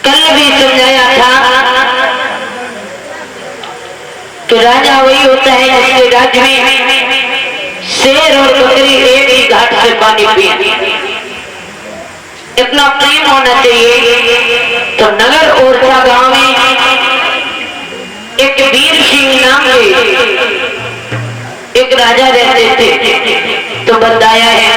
कल भी समझाया था कि राजा वही होता है जिसके राज्य में शेर और बकरी एक ही घाट से पानी पिए। इतना प्रेम होना चाहिए। तो नगर ओरछा गांव में एक वीर सिंह नाम के एक राजा रहते थे। तो बताया है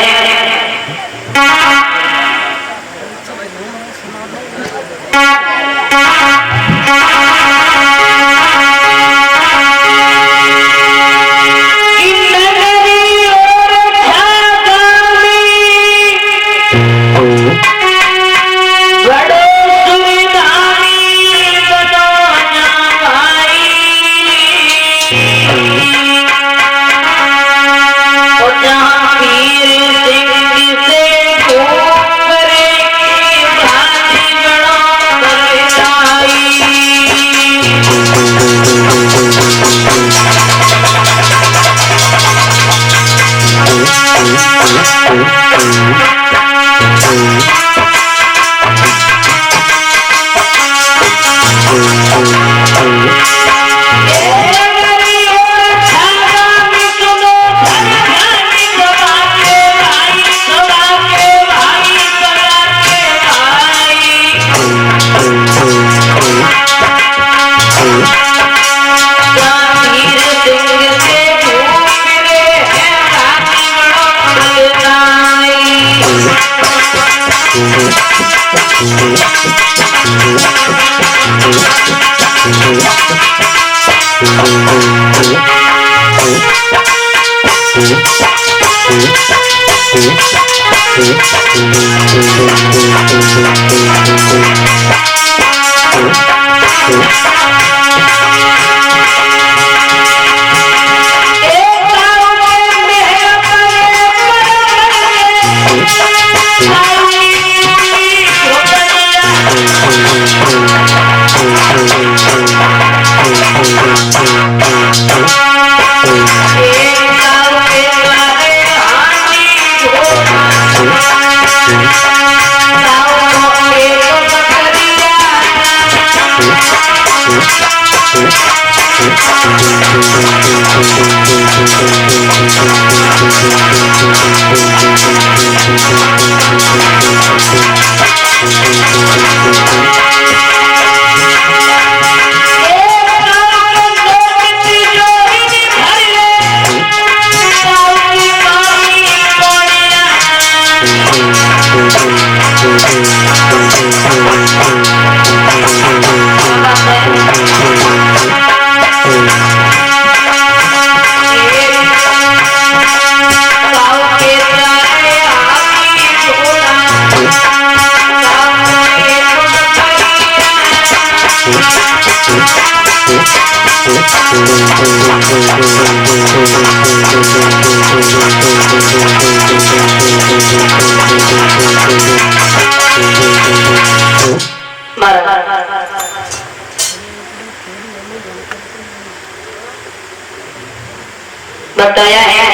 बताया है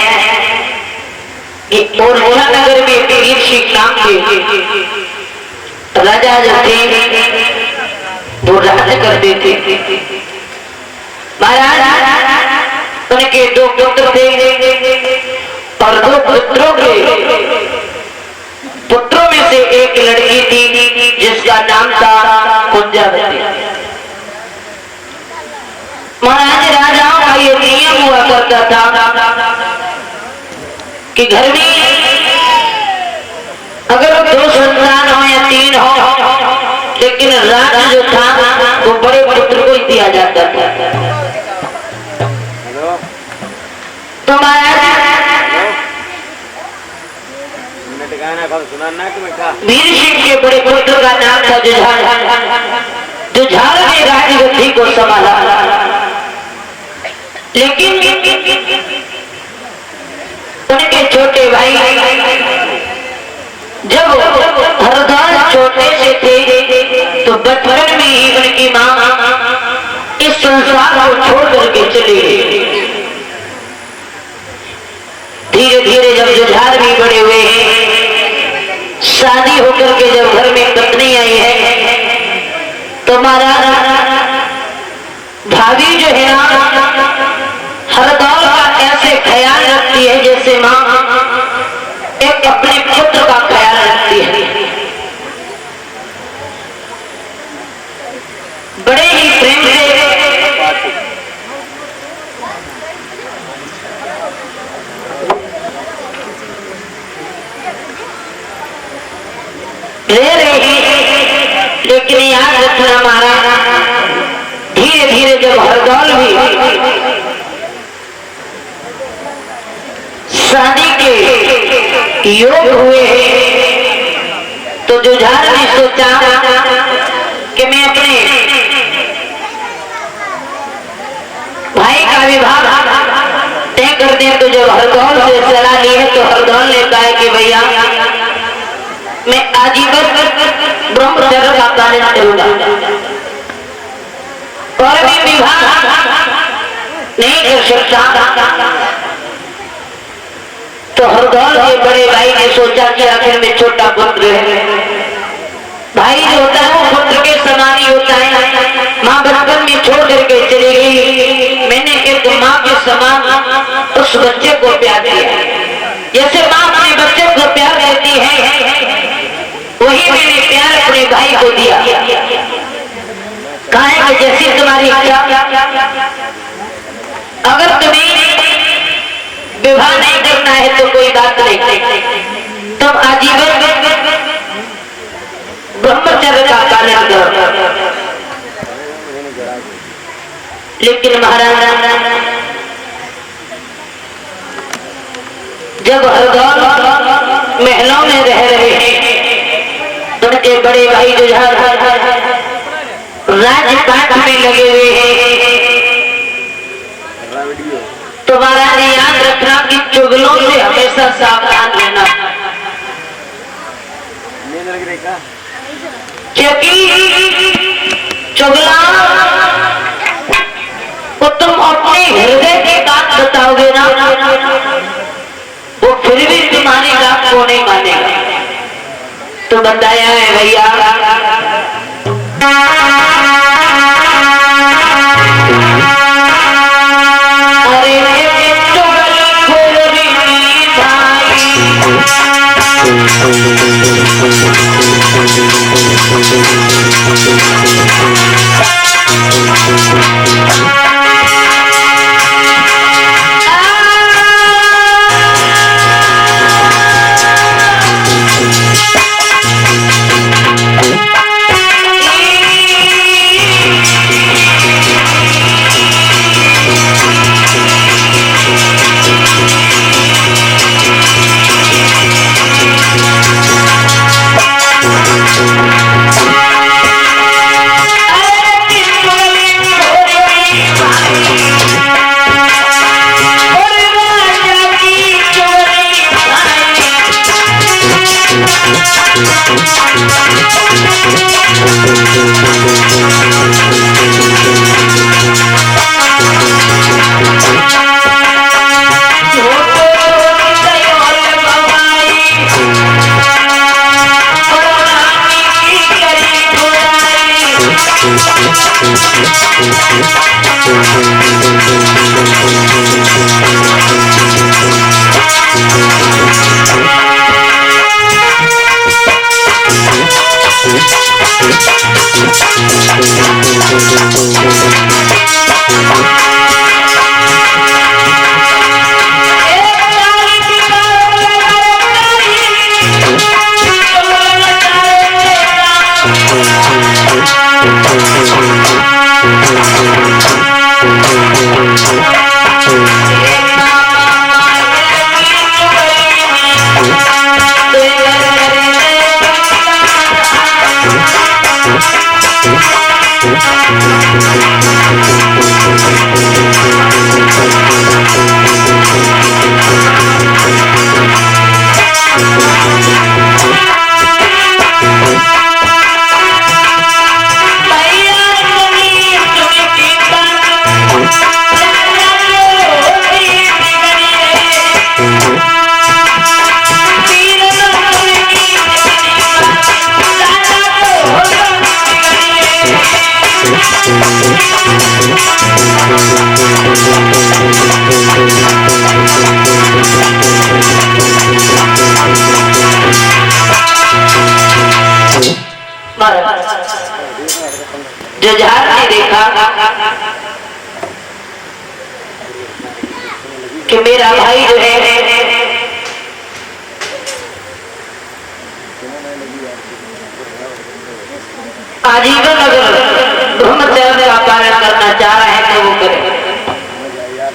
कि ओरछा नगर में वीर सिंह नाम के राजा जो थे वो राज्य करते थे। महाराज उनके दो पुत्र थे और दो पुत्रों में से एक लड़की थी जिसका नाम था कुंजावती। महाराज राजाओं का ये नियम हुआ करता था कि घर में अगर दो संतान हो या तीन हो, लेकिन राज जो था वो बड़े पुत्र को ही दिया जाता था। तो महाराज वीर सिंह के बड़े पुत्र का नाम था जुझार ने राजगद्दी को संभाला। लेकिन उनके छोटे भाई जब हरदास छोटे से थे तो बचपन में ही उनकी मां इस संसार को छोड़ करके चली गई। धीरे धीरे जब जुझार भी बड़े हुए हैं, शादी होकर के जब घर में पत्नी आई है तुम्हारा भाभी जो है ना हर दौर का ऐसे ख्याल रखती है जैसे माँ एक अपने पुत्र का ख्याल रखती है। बड़े ही प्रेम से रह रही, लेकिन याद रखना हमारा धीरे धीरे जब हरदौल भी शादी के योग हुए तो जुझार ने सोचा कि मैं अपने भाई का विवाह तय कर दें। तो जब हरदौल से सलाह ली है तो हरदौल ने कहा कि भैया मैं आजीवन ब्रह्मचर्य का पालन करूंगा और भी विवाह नहीं कर सकता। तो हरदौल के बड़े भाई ने सोचा कि आखिर में छोटा पुत्र है, भाई जो होता है वो पुत्र के समान ही होता है। माँ बचपन में छोड़ करके चली गई, मैंने एक माँ के समान उस बच्चे को प्यार दिया। जैसे माँ अपने बच्चे को प्यार देती है वही मैंने प्यार अपने भाई को दिया। कहा है कि जैसी तुम्हारी इच्छा, अगर तुम्हें विवाह नहीं करना है तो कोई बात नहीं, तुम आजीवन ब्रह्मचर्य का पालन करो। लेकिन महाराज जब हरदौल महलों में रह रहे हैं उनके बड़े भाई जुझार राजपाट में लगे हुए हैं। तुम्हारा याद रखना कि चुगलों से हमेशा सावधान रहना, क्योंकि चुगला को तुम अपने हृदय की बात बताओगे ना वो फिर भी तुम्हारी बात को नहीं मानेगा। तो बताया है भैया जुझार ने देखा कि मेरा भाई जो है आजीवन अगर ब्रह्मचर्य का पालन करना चाह रहा है तो वो करे।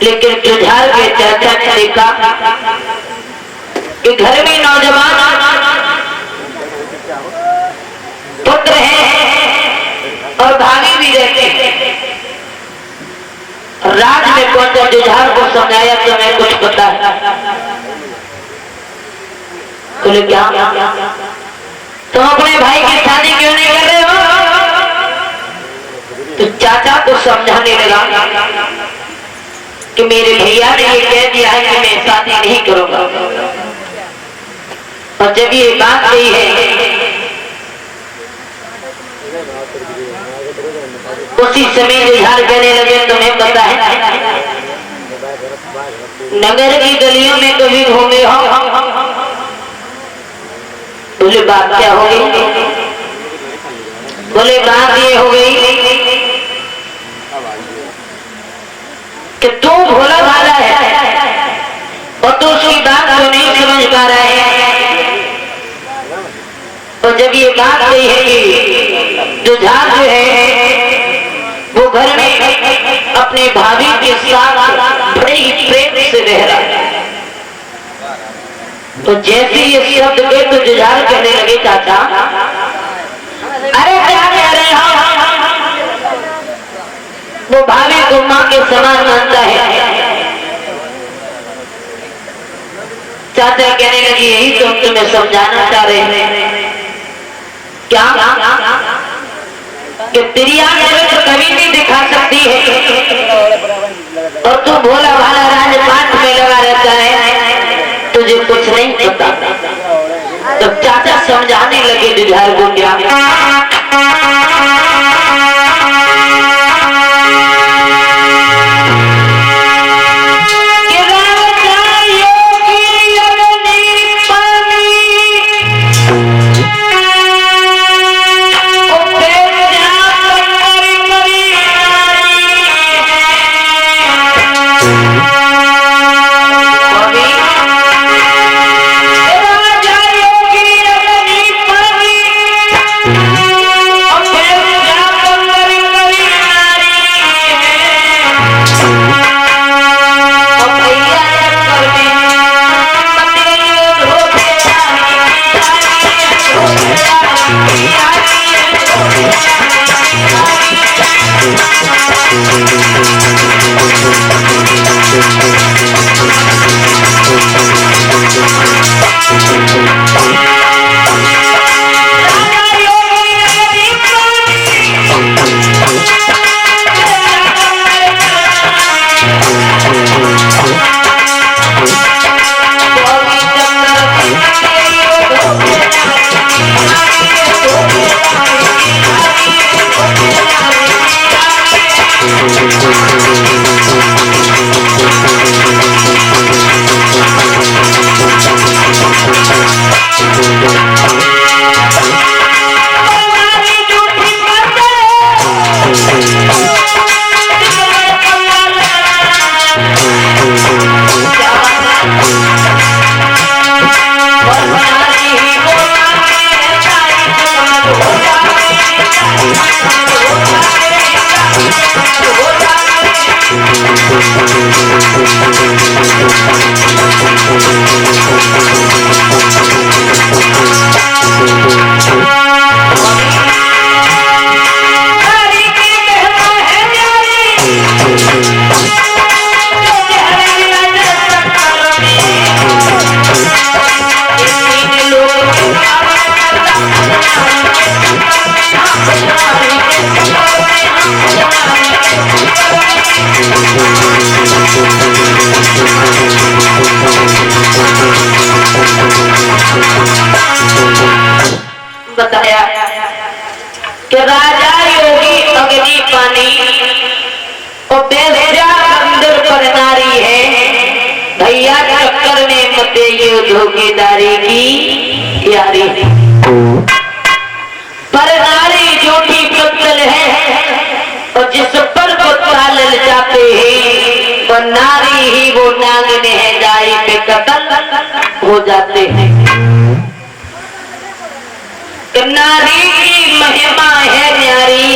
लेकिन जुझार के चाचा ने देखा कि घर में नौजवान पुत्र हैं और भाभी भी रहते हैं। राज में पहुंचा जुझार को समझाया कि मैं कुछ पता है। बोले क्या तुम अपने भाई की शादी क्यों नहीं कर रहे हो? तो चाचा को समझाने लगा कि मेरे भैया ने ये कह दिया है कि मैं शादी नहीं करूंगा। और जब ये बात गई है उसी समय जुझार कहने लगे तुम्हें पता है नगर की गलियों में कभी घूमे हो? बोले बात क्या हो गई? बोले बात ये हो गई कि तू भोला भाला है और तू उसकी बात को नहीं समझ पा रहा है। और जब ये बात गई है कि जुझार जो है वो घर में अपने भाभी के साथ बड़े ही प्रेम से रह रहा है। तो जैसे ये शब्द के तो जुझार कहने लगे चाचा अरे क्या कह रहे हो? वो भाभी को मां के समान मानता है। चाचा कहने लगी यही तो तुम्हें समझाना चाह रहे हैं। क्या कि तेरी आंखें तो कभी नहीं दिखा सकती है और तू भोला भाला राजपाट में लगा रहता है, तुझे कुछ नहीं पता। तो चाचा समझाने लगे जुझार को क्या क्यों धोखेदारी की यारी। पर नारी झूठी पत्तल है और जिस पर वो तालल जाते हैं और नारी ही वो नागिन है जाई पे कत्ल हो जाते हैं। नारी की महिमा है न्यारी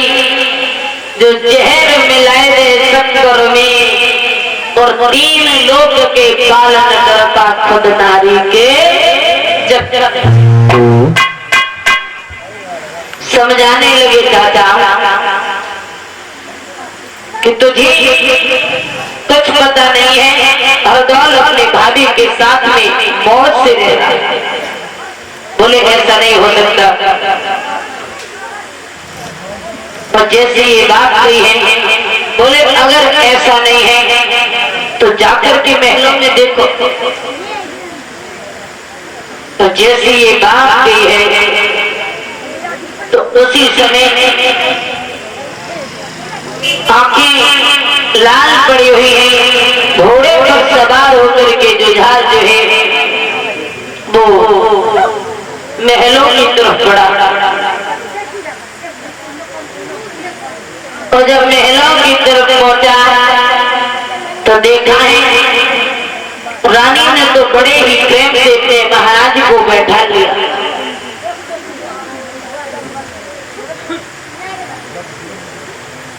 जो जहर मिलाए दे शक्कर में और 3 लोक के पालन करता खुद नारी के जब समझाने लगे चाचा कि तुझे कुछ पता नहीं है, हरदौल अपने भाभी के साथ में मौज से रह रहा है। बोले ऐसा नहीं हो सकता। और जैसे ये बात कही है, बोले अगर ऐसा नहीं है तो जाकर के महलों में देखो। तो जैसे ये बात कही है तो उसी समय आंखें लाल पड़ी हुई है, घोड़े पर सवार होकर के जुझार जो है वो महलों की तरफ बढ़ा। और जब महलों की तरफ पहुंचा तो देखा है रानी ने तो बड़े ही प्रेम से अपने महाराज को बैठा लिया।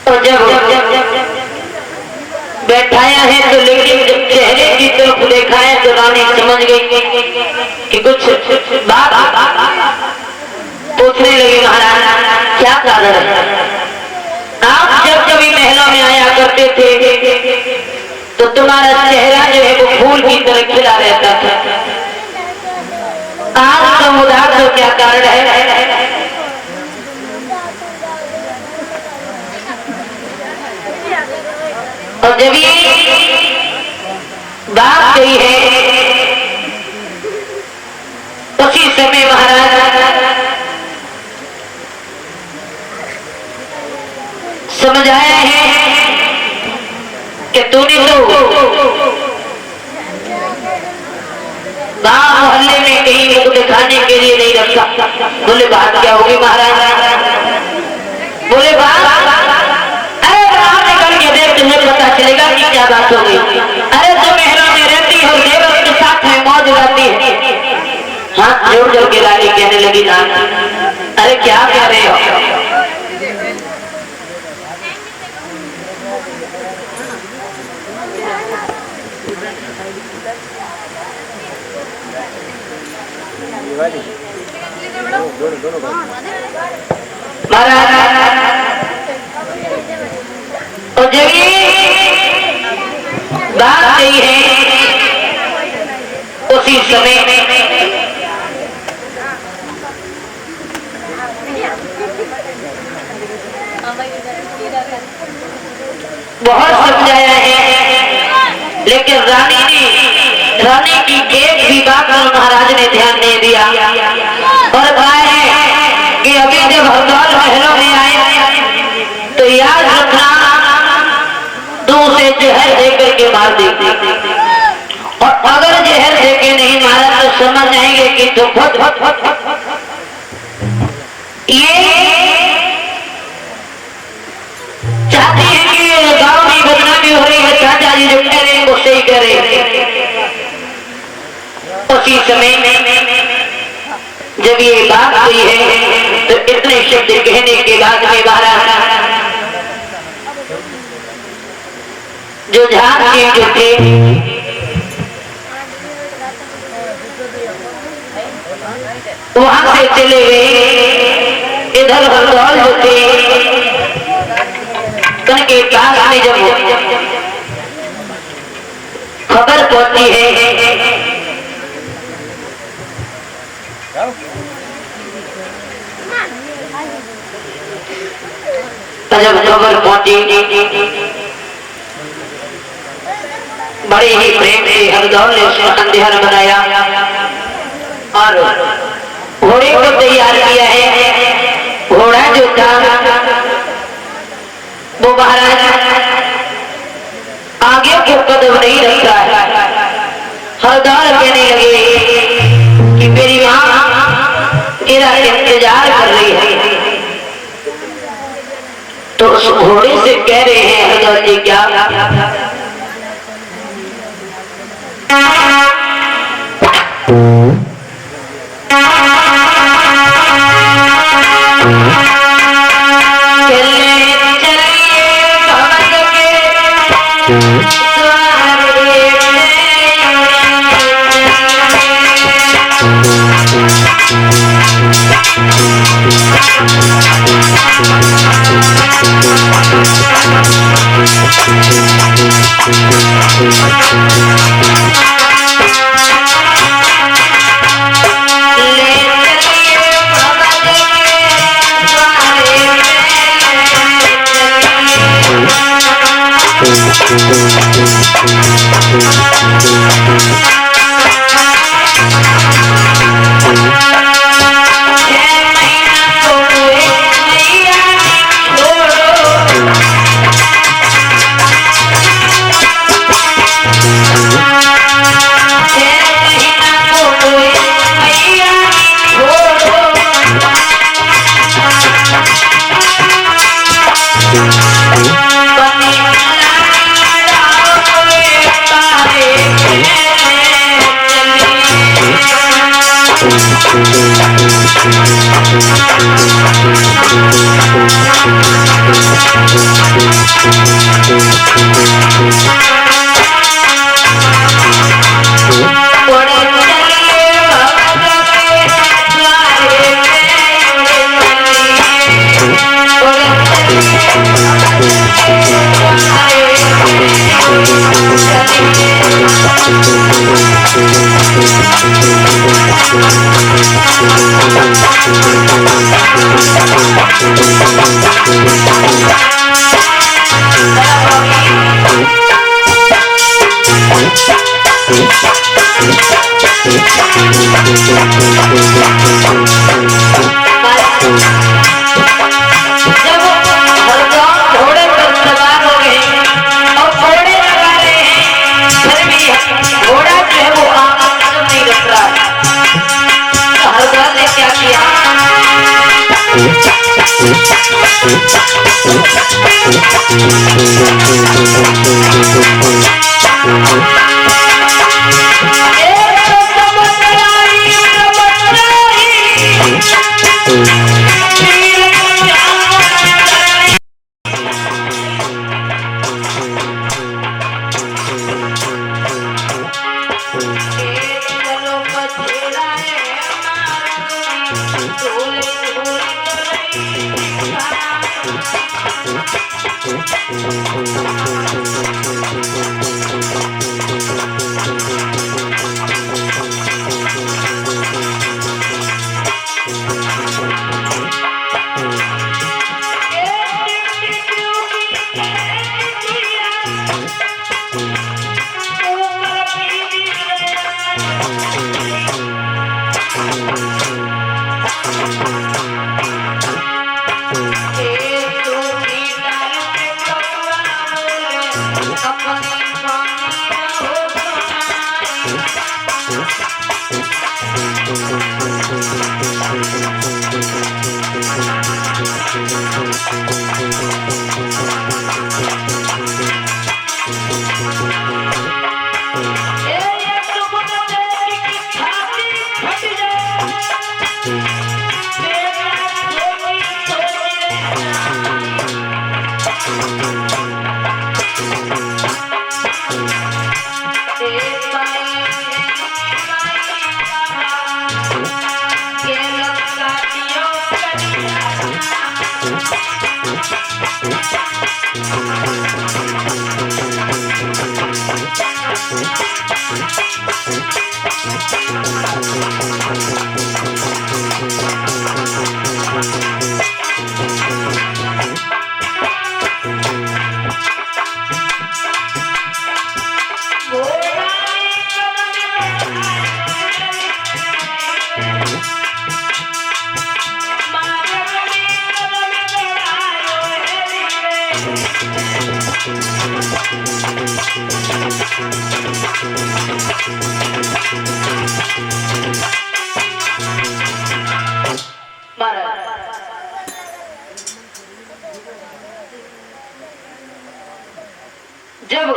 और जब बैठाया है तो लेकिन जब चेहरे की तरफ देखा है तो रानी समझ गई कि कुछ बात पूछने लगी। महाराज क्या कारण है? आप जब कभी महलों में आया करते थे तो तुम्हारा चेहरा जो है वो फूल की तरह खिला रहता था, आज तो उदास हो, क्या कारण है? और जब ये बात कही है उसी समय महाराज समझ आया है कि तूने तो गांव मोहल्ले में कहीं मुख दिखाने के लिए नहीं रखा। बोले बात क्या होगी महाराज? बोले बात तुम्हें पता चलेगा कि क्या बात हो गई। अरे तुम महलों में रहती हो, देवर के साथ में मौज उड़ाती है। हाथ जोड़ जोड़ के रानी कहने लगी ना, अरे क्या कह रहे हो? और जब ये बात कही है उसी समय बहुत समझाया है, लेकिन रानी की एक भी बात पर महाराज ने ध्यान नहीं दिया और कहा है कि अभी जब हरदौल महलों में आए तो याद रखना से जहर देकर के मार देंगे, और अगर जहर देके नहीं मारा तो समझ जाएंगे कि तो ये चाहती है कि गांव में बदनामी हो रही है। चाचा जी जो कह रहे हैं वो सही कह रहे हैं। उसी समय जब ये बात हुई है तो इतने शब्द कहने के बाद में बाहर जो झांकी जो थे वहां से चले गए। इधर हरदौल जो थे उनके पास में जब खबर पहुंची है जब खबर पहुंची बड़े ही प्रेम से हरदौल ने उसको अंधेर बनाया और घोड़े को तैयार किया है। घोड़ा जो था वो महाराज आगे को कदम नहीं रखता है। हरदौल कहने लगे तो उस घोड़े से कह रहे हैं हरदौल जी क्या जब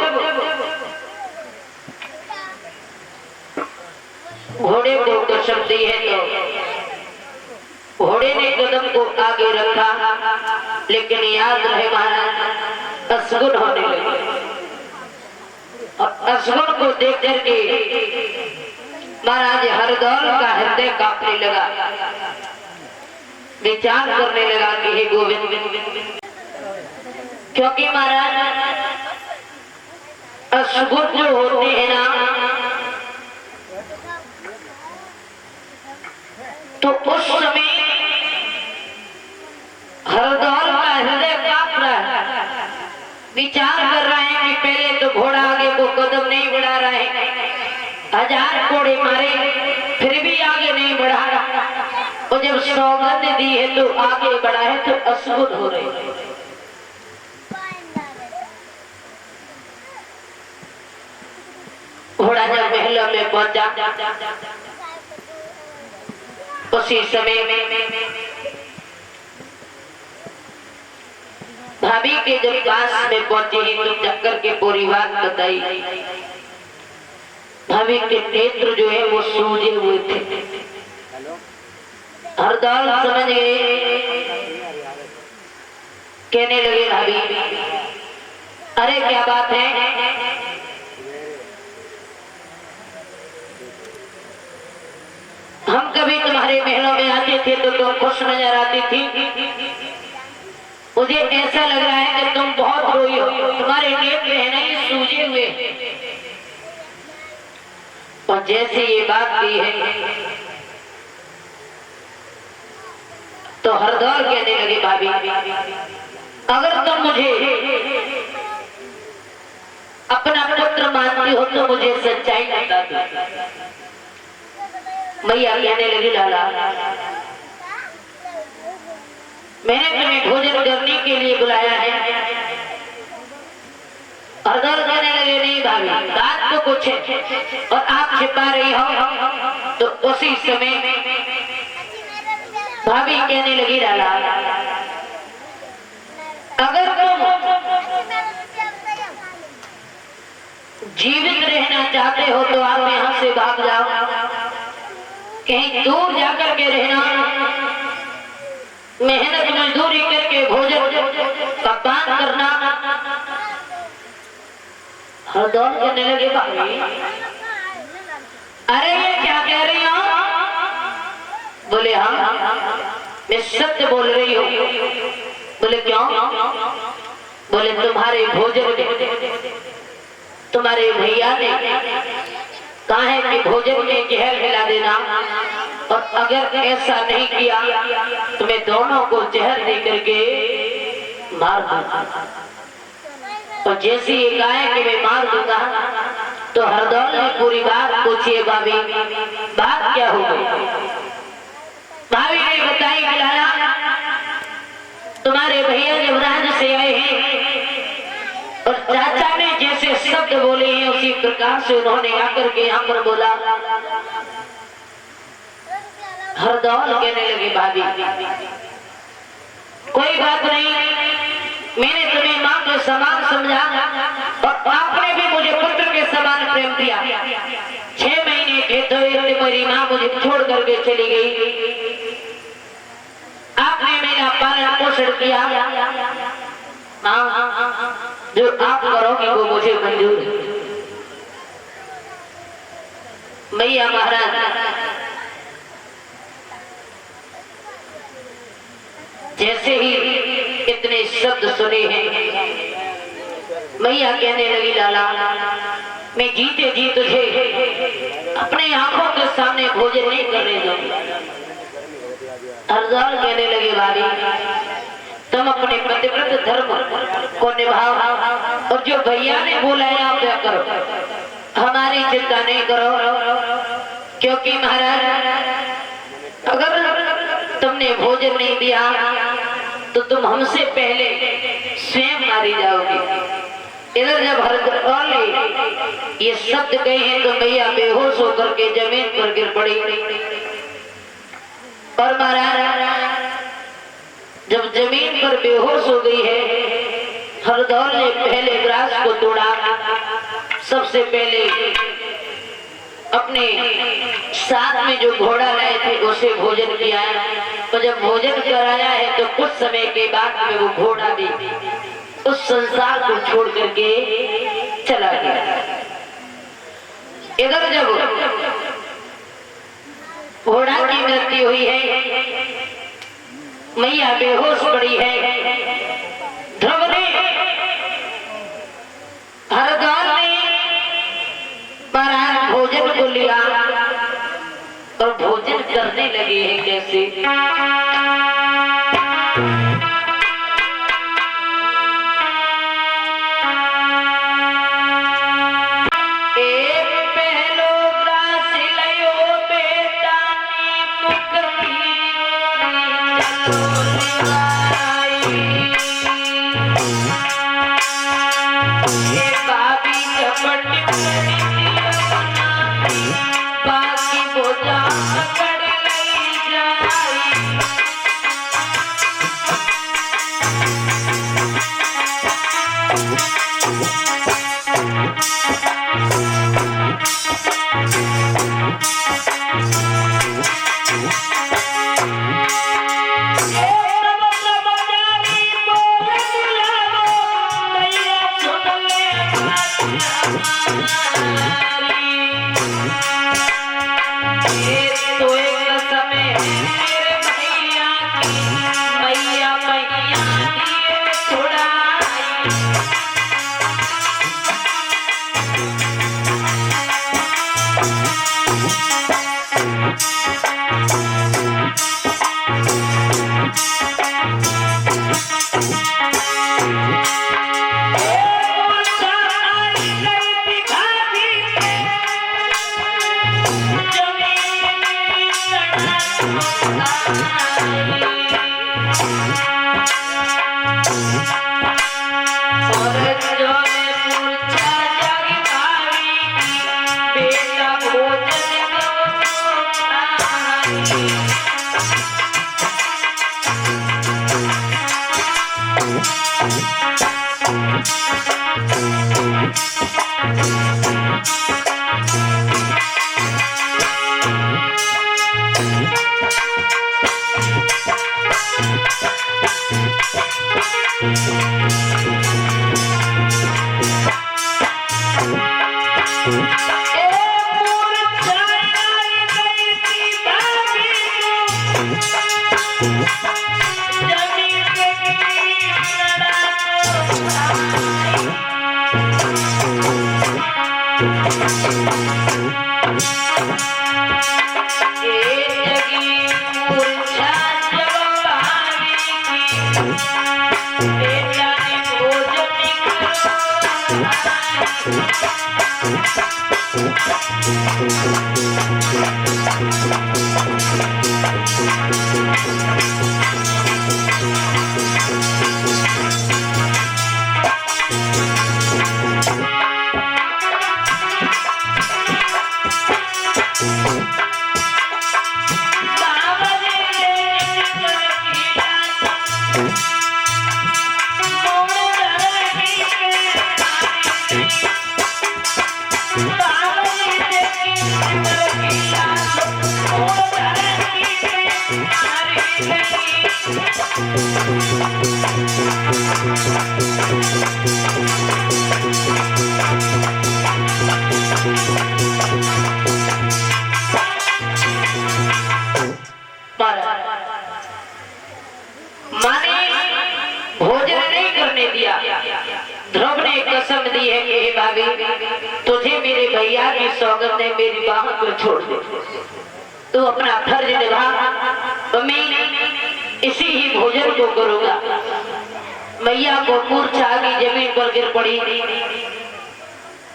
घोड़े को कसमती है तो घोड़े ने कदम को आगे रखा, लेकिन याद रहे महाराज असगुन होने लगे। और असगुन को देख करके महाराज हरदौल का हृदय कांपने लगा, विचार करने लगा कि हे गोविंद, क्योंकि महाराज असगुन जो होते हैं ना, तो उस समय हरदौल का हृदय कांप रहा है, विचार कर रहे हैं कि पहले तो घोड़ा आगे को कदम नहीं बढ़ा रहा है, 1000 कोड़े मारे फिर भी आगे नहीं बढ़ा रहा, और जब सौगंध दी है तो आगे बढ़ा है, तो असगुन हो रहे। घोड़ा जब महल में पहुंचा, उसी समय भाभी के जब पास में पहुंचे ही तो चक्कर के पूरी बात बताई। भाभी के नेत्र जो है वो सूजे हुए थे। हरदौल समझ गए, कहने लगे भाभी, अरे क्या बात है, हम कभी तुम्हारे महलों में आते थे तो तुम खुश नजर आती थी, मुझे ऐसा लग रहा है कि तुम बहुत रोई हो, तुम्हारे नेत्र है नहीं सूजे हुए। और जैसे ये बात की है तो हरदौल कहने लगे भाभी, अगर तुम मुझे अपना पुत्र मानती हो तो मुझे सच्चाई बता दो। मैया कहने लगी, लाला मैंने तुम्हें भोजन करने के लिए बुलाया है। हरदौल कहने लगे, नहीं भाभी, बात तो कुछ है और आप छिपा रही हो। तो उसी समय भाभी कहने लगी, लाला अगर तुम जीवित रहना चाहते हो तो आप यहाँ से भाग जाओ, कहीं दूर जाकर के रहना, मेहनत मजदूरी करके भोजन का पान करना। हरदौल कहने लगे, भाभी अरे ये क्या कह रही हो? बोले हाँ, मैं सत्य बोल रही हूँ। बोले क्यों? बोले तुम्हारे भोजन में तुम्हारे भैया ने कहा है कि भोजन में जहर मिला देना, और अगर ऐसा नहीं किया तो मैं दोनों को जहर दे करके मार दूंगा। और जैसे ये गाय कि मैं मार दूंगा, तो हरदौल ने पूरी बात पूछी, भाभी बात क्या हो गई? भाभी ने बताई कि लाला तुम्हारे भैया जब राज से आए हैं और चाचा ने जैसे शब्द बोले हैं उसी प्रकार से उन्होंने आकर के यहाँ पर बोला। हरदौल कहने लगे, भाभी कोई बात नहीं, मैंने तुम्हें माँ के समान समझा और आपने भी मुझे पुत्र के समान प्रेम दिया। 6 महीने के तो मेरी माँ मुझे छोड़ करके चली गई, आपने मेरा पालन पोषण किया, जो आप करोगे वो मुझे मंजूर है। मैया महाराज जैसे ही इतने शब्द सुने हैं, मैया कहने लगी, लाला मैं जीते जी तुझे अपने आंखों के सामने भोजन नहीं करने दूंगी। हरदौल कहने लगे, भाभी तुम अपने पतिव्रत धर्म को निभाओ और जो भैया ने बोला है आप क्या करो, हमारी चिंता नहीं करो, क्योंकि महाराज अगर तुमने भोजन नहीं दिया तो तुम हमसे पहले स्वयं मारी जाओगी। इधर जब हरदौल ने ये शब्द कहे हैं तो मैया बेहोश होकर के जमीन पर गिर पड़ी। और महाराज जब जमीन पर बेहोश हो गई है, हरदौल हरदौल ने पहले ग्रास को तोड़ा। सबसे पहले अपने साथ में जो घोड़ा लाए थे उसे भोजन किया। तो जब भोजन कराया है तो कुछ समय के बाद में वो घोड़ा भी उस संसार को छोड़ करके चला गया। इधर जब घोड़ा की मृत्यु हुई है, मैया बेहोश पड़ी है, ध्रुव ने हरदौल ने महाराज भोजन को लिया और भोजन करने लगे हैं। कैसे? ध्रुव ने कसम दी है कि हे भाभी, तुझे मेरे भैया की सौगंध ने मेरी बाहों को छोड़ दे, तू अपना फर्ज निभा, तो मैं इसी ही भोजन को करूंगा। मैया को मूर्छा आ गई, जमीन पर गिर पड़ी।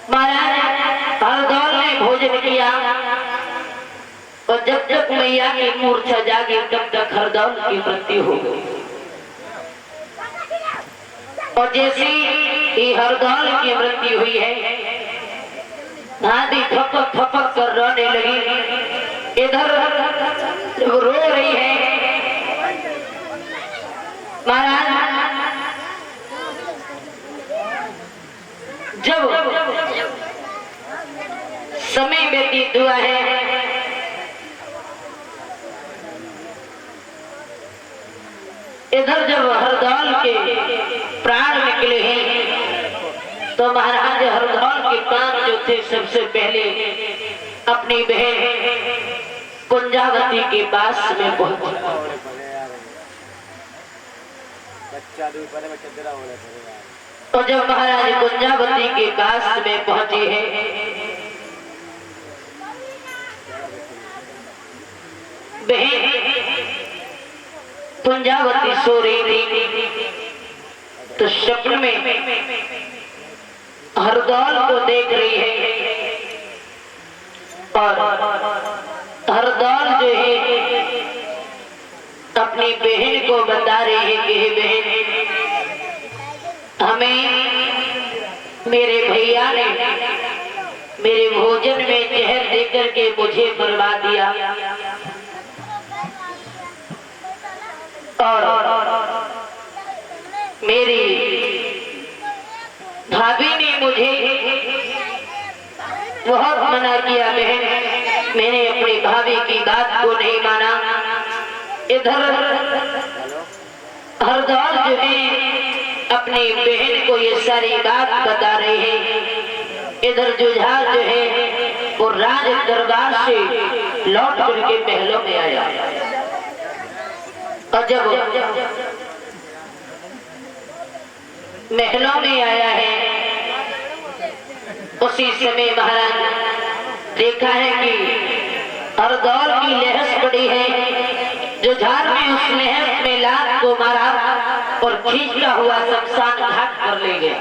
महाराज हरदौल ने भोजन किया और जब तक मैया की मूर्छा जागी तब तक हरदौल की मृत्यु हो गई। और जैसे ही हरदौल की मृत्यु हुई है, नादी थपक थपक कर रोने लगी। इधर रो रही है। महाराज एक दुआ है। इधर जब हरदौल के प्राण निकले हैं तो महाराज हरदौल के प्राण जो थे सबसे पहले अपनी बहन कुंजावती के पास में पहुंचे। तो जब महाराज कुंजावती के पास में पहुंचे हैं, बहन कुंजावती सो रही थी तो स्वप्न में हरदौल को देख रही है और हरदौल जो है अपनी बहन को बता रही है कि हे बहन, हमें मेरे भैया ने मेरे भोजन में जहर देकर के मुझे बर्बाद दिया और मेरी भाभी ने मुझे बहुत मना किया। बहन, मैंने अपनी भाभी की बात को नहीं माना। इधर हरदौल जो है अपनी बहन को ये सारी बात बता रहे हैं। इधर जुझार जो है वो राज दरबार से लौट करके महलों में आया और जब महलों में आया है उसी समय महाराज देखा है कि हरदौल की लहस पड़ी है। जुझार में उस लहस में लात को मारा और खींचता हुआ शमशान घाट पर ले गया।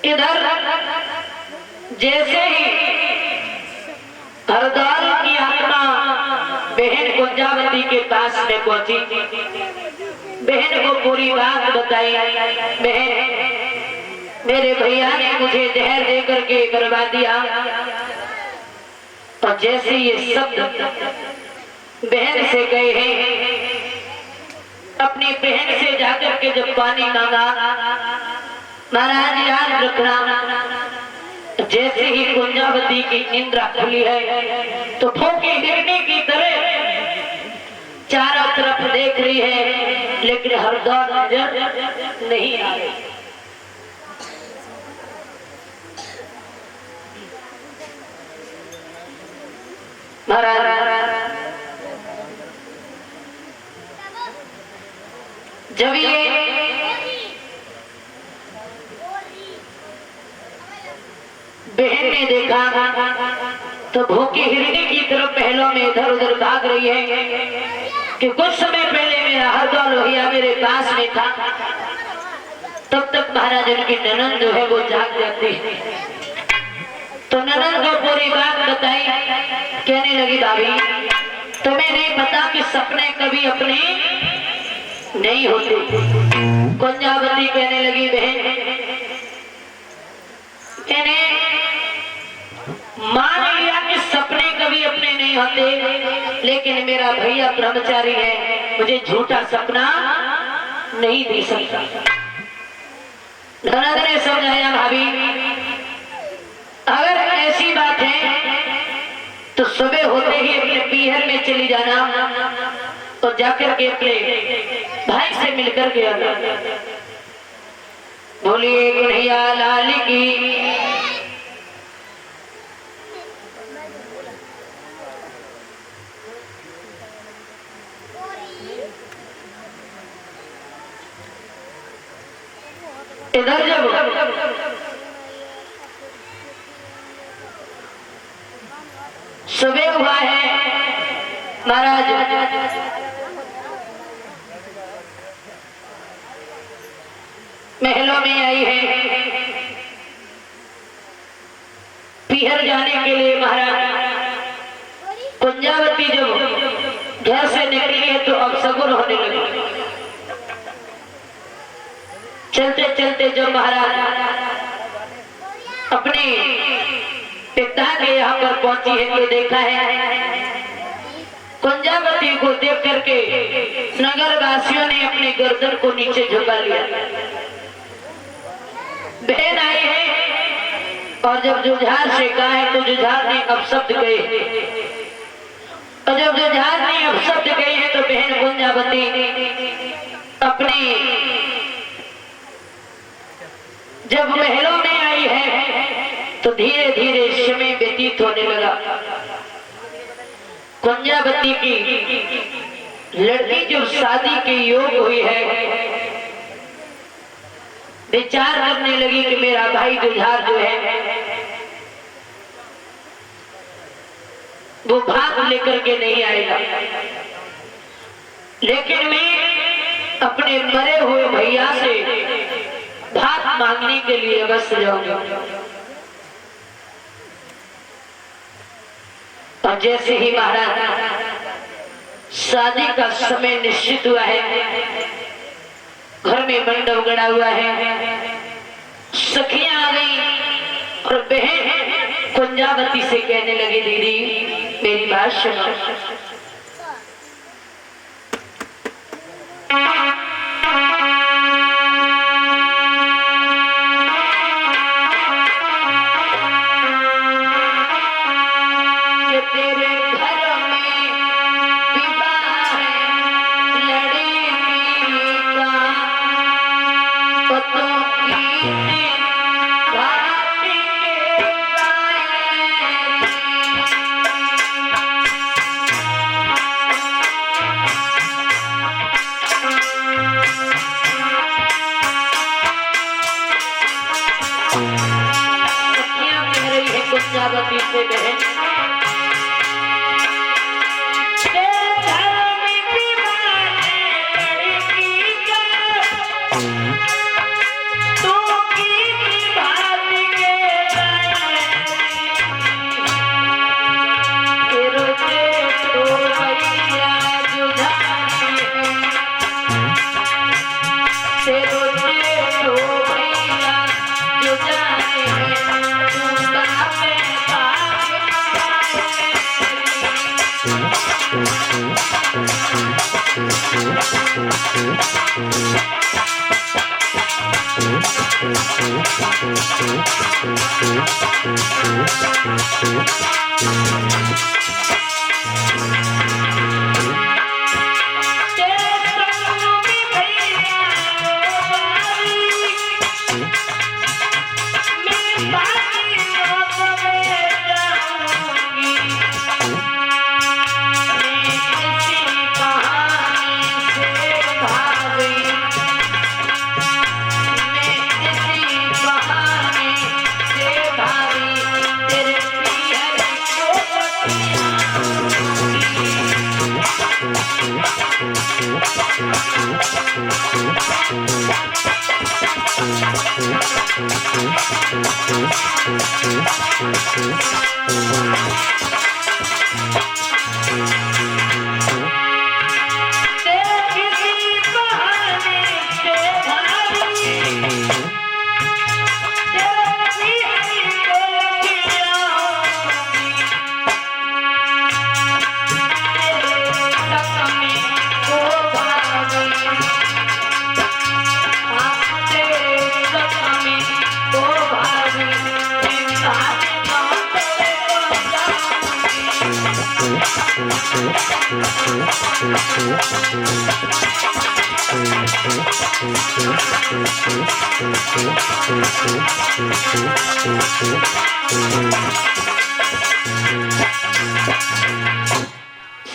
इधर जैसे ही हरदाल की आत्मा बहन कुंजावती के पास में पहुंची, बहन को पूरी बात बताई। बहन, मेरे भैया ने मुझे जहर दे करके करवा दिया। और जैसे ये शब्द बहन से गए हैं, अपनी बहन से जाकर के जब पानी मांगा, महाराज याद रखना, जैसे ही कुंजावती की इंद्रा खुली है तो भूखी हिरनी की तरह चारों तरफ देख रही है, लेकिन हरदौल नजर नहीं आ रही। महाराज, जब ये बहन ने देखा तो भूखी हिरनी की तरफ पहलों में इधर उधर भाग रही है कि कुछ समय पहले मेरा हरदौल भैया मेरे पास में था। तब तक महाराज उनकी ननद जो है वो जाग जाती है। तो ननद को पूरी बात बताई। कहने लगी, भाभी तुम्हें नहीं पता कि सपने कभी अपने नहीं होते। कुंजावती कहने लगी, बहन मैंने मान लिया कि सपने कभी अपने नहीं होते, लेकिन मेरा भैया ब्रह्मचारी है, मुझे झूठा सपना नहीं दे सकता। ननद ने समझाया, भाभी अगर ऐसी बात है तो सुबह होते ही अपने पीहर में चली जाना और जाकर के अपने भाई से मिलकर के आना। बोलिए कन्हैया लाल की। इधर जब सुबह हुआ है, महाराज महलों में आई है। पीहर जाने के लिए महाराज कुंजावती जब घर से निकली है तो अब सगुन होने लगी। चलते चलते जब महाराज अपने पिता के यहाँ पर पहुंची है तो देखा है कुंजावती को देख करके नगर वासियों ने अपनी गर्दन को नीचे झुका लिया। बहन आई है और जब जुझार से कहा है तो जुझार ने अपशब्द गए, और जब जुझार ने अपशब्द गए हैं तो बहन कुंजावती अपने जब महलों में आई है तो धीरे धीरे समय व्यतीत होने लगा। कुंजावती की लड़की जो शादी के योग हुई है, विचार करने लगी कि मेरा भाई जुझार जो है वो भाग लेकर के नहीं आएगा, लेकिन मैं अपने मरे हुए भैया से भाग मांगने के लिए अवश्य जाऊंगा। और जैसे ही महाराज शादी का समय निश्चित हुआ है, घर में मंडप गड़ा हुआ है, सखियां आ गई और बहन कुंजावती से कहने लगी, दीदी मेरी बात सुनो। तेरे घर में विवाह है लड़की का पतों की घाटी के सखियां कह रही है कुंजावती से बहन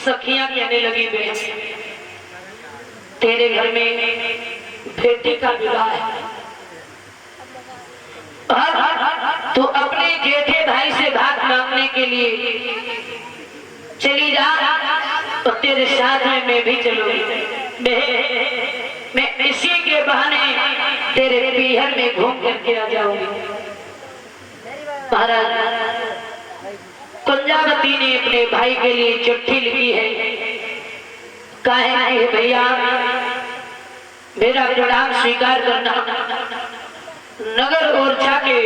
सखियां कहने लगी बहन तेरे घर में बेटी का विवाह है तो अपने जेठे भाई से भात मांगने के लिए चली जा तो तेरे साथ में मैं भी चलूंगी मैं इसी के बहाने तेरे पीहर में घूम करके आ जाऊंगी। महाराज कुंजावती ने अपने भाई के लिए चिट्ठी लिखी है कहा है भैया मेरा प्रणाम स्वीकार करना नगर और जाके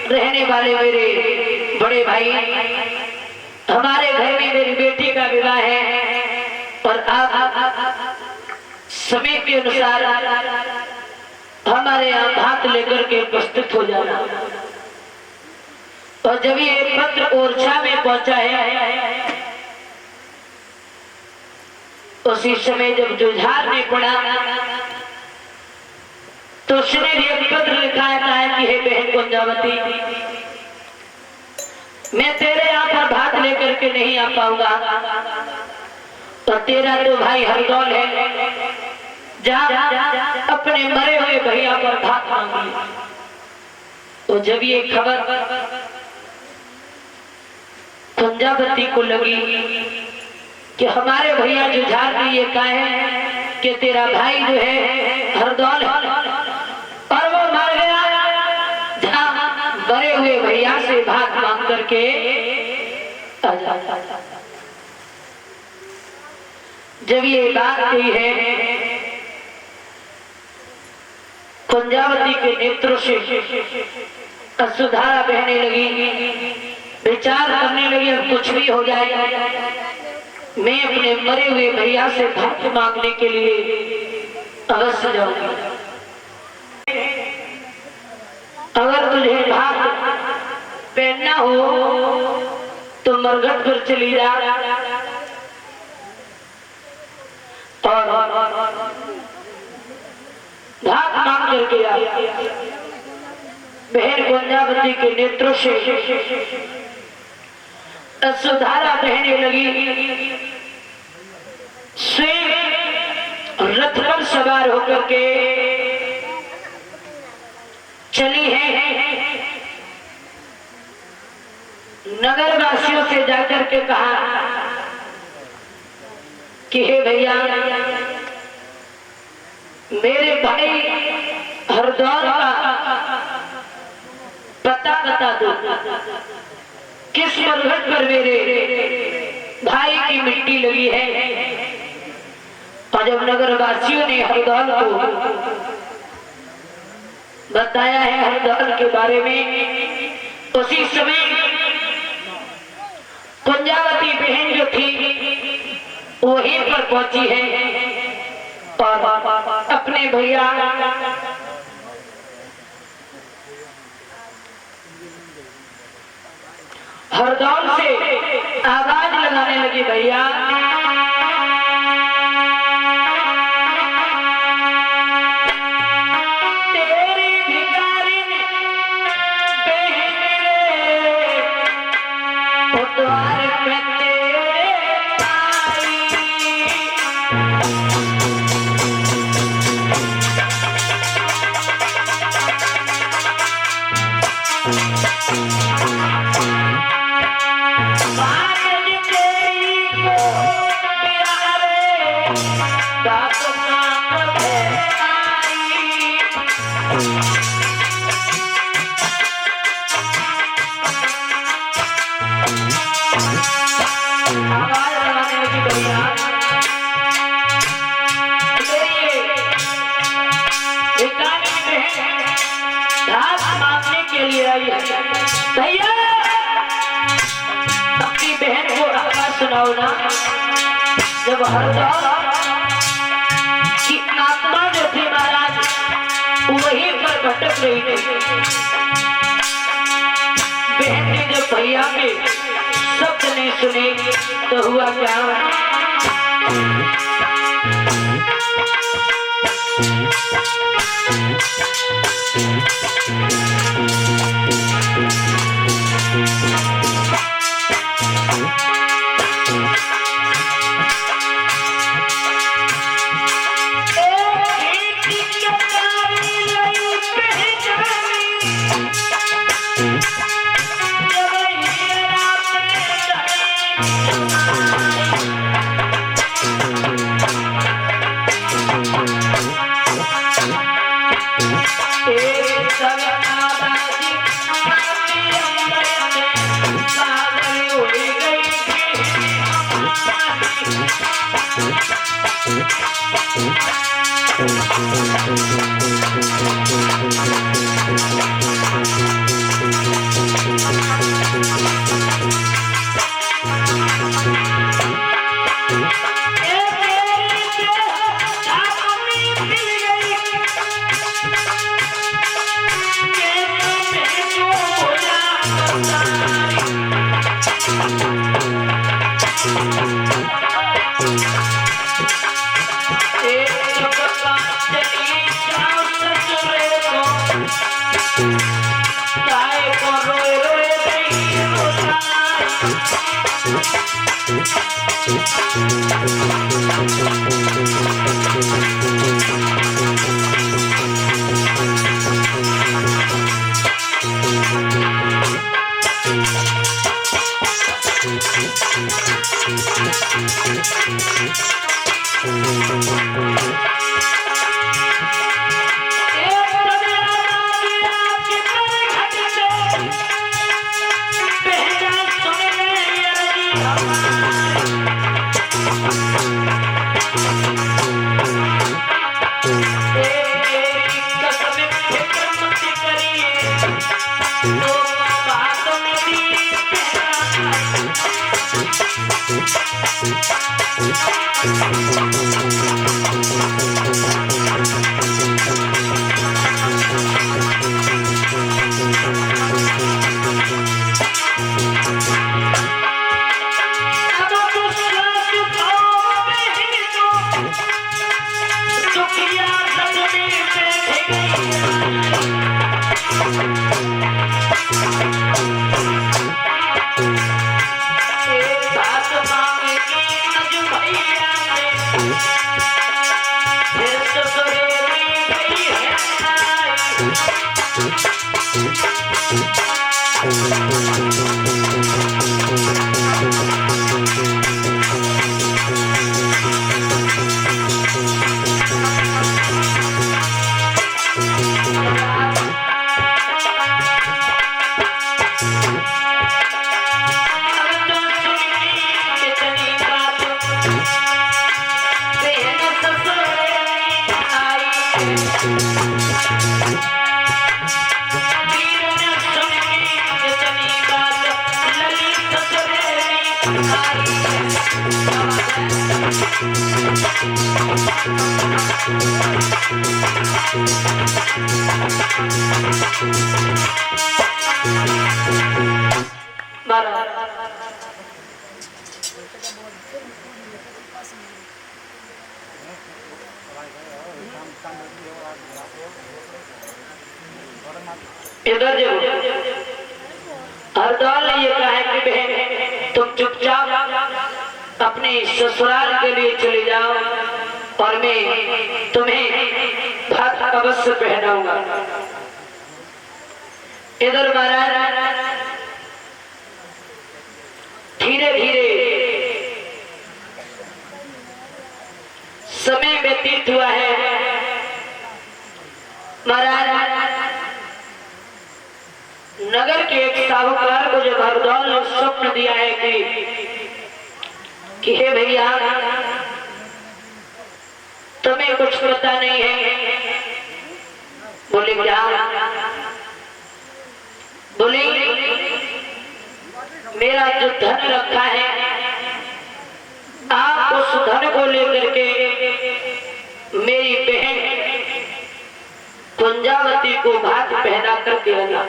रहने वाले मेरे बड़े भाई हमारे घर में मेरी बेटी का विवाह है और आप समय के अनुसार हमारे यहाँ भात लेकर के उपस्थित हो जाना। और जब ये पत्र ओरछा में पहुंचा है उसी समय जब जुझार ने पढ़ा तो उसने भी एक पत्र लिखा है कि हे बहन कुंजावती मैं तेरे यहाँ पर भात लेकर के नहीं आ पाऊंगा तो तेरा तो भाई हरदौल है जा अपने मरे हुए भैया पर भात मांगी। तो जब ये खबर कुंजावती को लगी कि हमारे भैया जुझार ने ये कहा है कि तेरा भाई जो है हरदौल और वो मर गया जहाँ मरे हुए भैया से भात मांग करके आ जाता। जब ये बात हुई है कुंजावती के नेत्रों से सुधारा बहने लगी विचार करने लगी अब कुछ भी हो जाए मैं अपने मरे हुए भैया से भात मांगने के लिए अवश्य जाऊंगी। अगर तुझे भात पहनना हो तो मरघट पर चली जा और धाक मांग करके आ। बहन गुंजावती के नेत्रों से अश्रुधारा बहने लगी। स्वयं रथ पर सवार होकर के चली है। नगर वासियों से जाकर के कहा कि हे भैया, मेरे भाई हरदौल का पता बता दो, किस मरघट पर मेरे भाई की मिट्टी लगी है। और जब नगर वासियों ने हरदौल को बताया है हरदौल के बारे में, उसी समय कुंजावती बहन जो थी वहीं पर पहुंची है और अपने भैया हरदौल से आवाज लगाने लगी, भैया भैया अपनी बहन को आवाज सुनाओ ना। जब हरदौल की आत्मा जो थी महाराज वहीं पर भटक रही थी, बहन ने जब भैया के शब्द नहीं सुने तो हुआ क्या? इधर जो हरदौल ने ये कहा है कि बहन तुम चुपचाप अपने ससुराल के लिए चले जाओ और मैं तुम्हें भात अवश्य पहनाऊंगा। इधर महाराज धीरे धीरे समय व्यतीत हुआ है। महाराज नगर के एक साहूकार को जब हरदौल ने स्वप्न दिया है कि हे भैया तुम्हें कुछ पता नहीं है। बोले क्या? बोले मेरा जो धन रखा है आप उस धन को लेकर के मेरी बहन कुंजावती को भात पहना करके आना।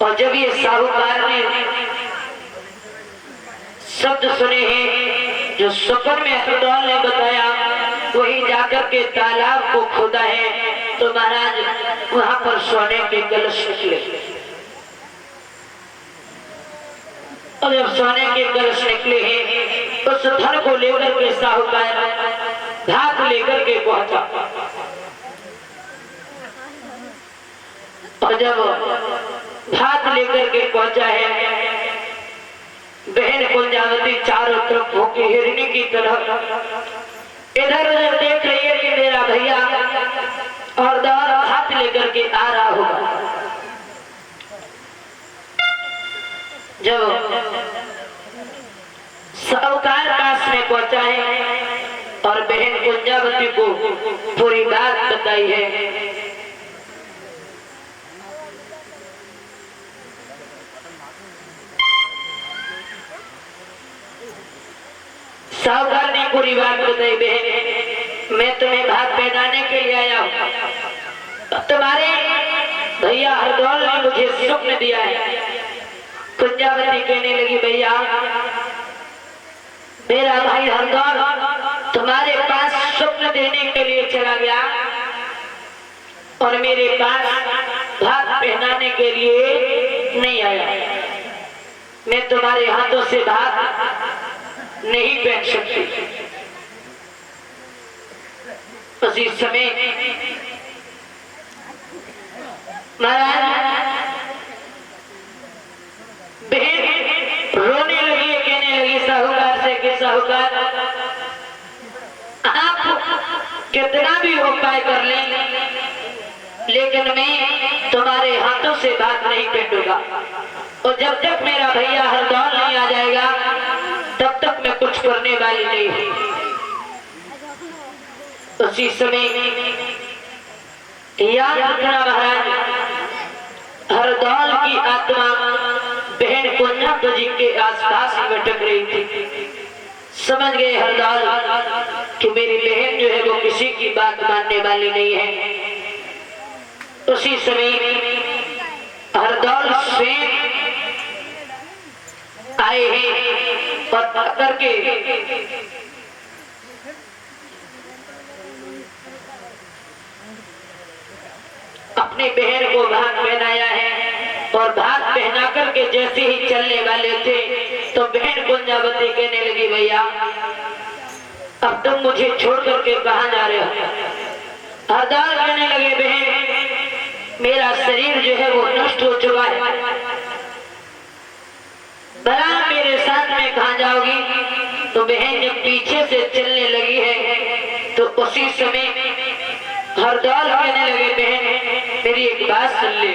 और जब ये साहूकार ने शब्द सुने हैं जो स्वप्न में हरदौल ने बताया, वही जाकर के तालाब को खोदा है तो महाराज वहां पर सोने के कलश निकले। और जब सोने के कलश निकले हैं उस धन को लेकर के साहूकार भात लेकर के पहुंचा। और जब भात लेकर के पहुंचा है बहन कुंजावती चारों तरफ होके हिरनी की तरह इधर उधर देख रही है कि मेरा भैया और दौर भात लेकर के आ रहा होगा। जब साहूकार पास में पहुंचा है और बहन कुंजावती को पूरी बात बताई है, साहूकार ने पूरी बात बताई। बहन मैं तुम्हें भात पहनाने के लिए आया हूँ। तुम्हारे भैया हरदौल ने मुझे स्वप्न दिया है। कुंजावती कहने लगी भैया मेरा भाई हरदौल तुम्हारे पास स्वप्न देने के लिए चला गया और मेरे पास भात पहनाने के लिए नहीं आया। मैं तुम्हारे हाथों से भात नहीं पहन सकती। उसी समय महाराज बहन रोने लगी, कहने लगी साहूकार से कि साहूकार आप कितना भी उपाय कर लें लेकिन मैं तुम्हारे हाथों से बात नहीं पहनूंगा। और जब तक मेरा भैया हरदौल नहीं आ जाएगा तब तक मैं कुछ करने वाली नहीं हूं। उसी समय याद रखना महाराज हरदौल की आत्मा बहन कुंजावती के आसपास ही भटक रही थी। समझ गए हरदौल कि मेरी बहन जो है वो किसी की बात मानने वाली नहीं है। उसी समय हरदौल स्वयं आए हैं और करके अपनी बहन को भात पहनाया है। और भात पहना करके जैसे ही चलने वाले थे तो बहन कुंजावती कहने लगी भैया अब तुम मुझे छोड़ करके कहां जा रहे हो? हरदौल कहने लगे बहन मेरा शरीर जो है वो नष्ट हो चुका है, भला मेरे साथ में कहां जाओगी? तो बहन जब पीछे से चलने लगी है तो उसी समय हरदौल कहने लगे बहन मेरी एक बात सुन ले।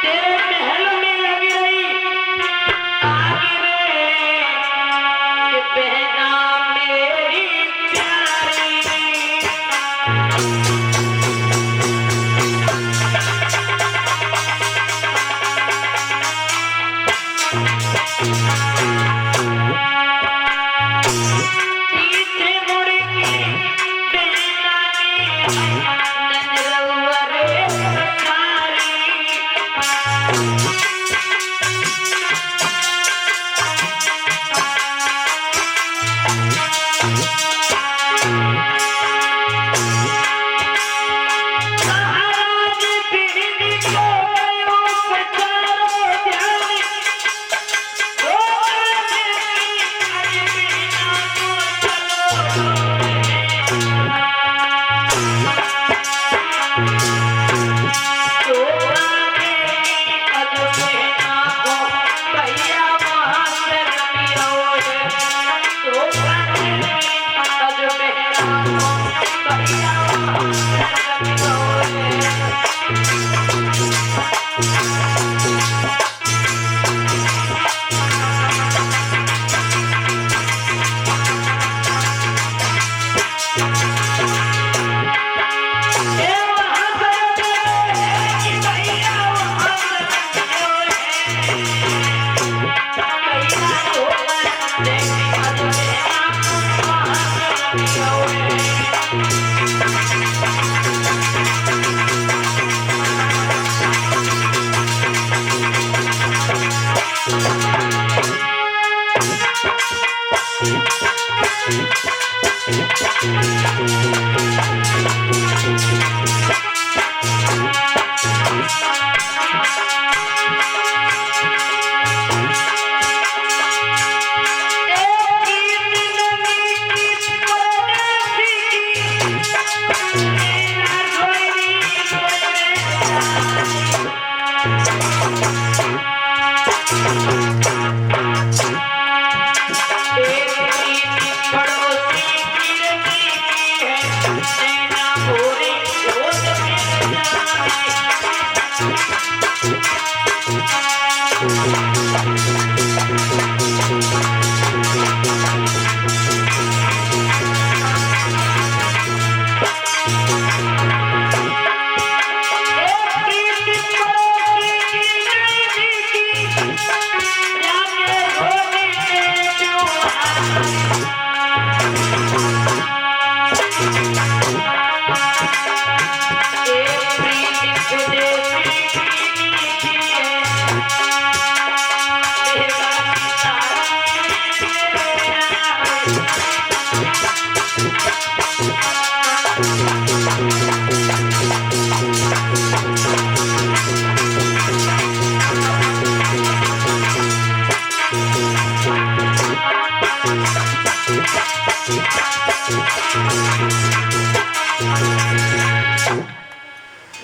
तेरे महल में लगी रही आग में कि बहना मेरी प्यारी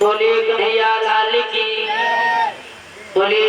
बोले कन्हैया लाल की, बोले